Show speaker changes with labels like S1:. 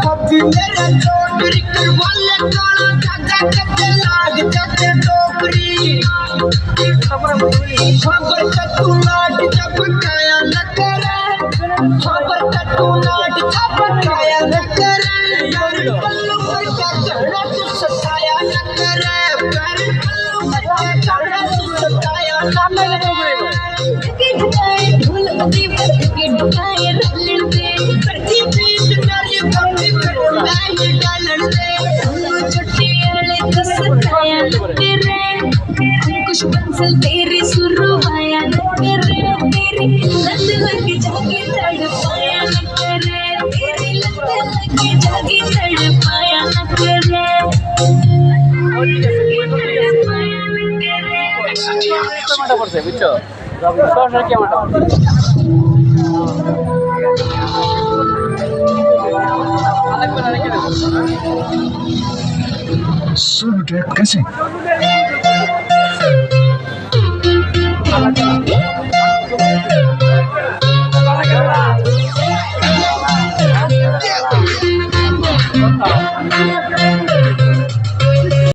S1: कभी मेरा चौधरी कर वाले काला जागा कते लाग जाते टोकरी खबर का तू लाट चपकाया न करे खबर का तू लाट चपकाया न करे पल्लू पर का चढ़ा तू सताया न करे पल्लू पर का चढ़ा तू सताया न करे ढोल बजे के ढुकाए रलन दे प्रति बीच नारे बंदी करो मैं डालन दे छोटे वाले दस सताया न करे कुछ बंसल तेरी सुरवाया न करे तेरी लत लगे जाके तड़पाया न करे तेरी लत लगे जाके तड़पाया न करे
S2: टमाटा पड़ছে বুঝছো সরাসরি কি টমাটো
S3: सोलो ट्रैक कैसे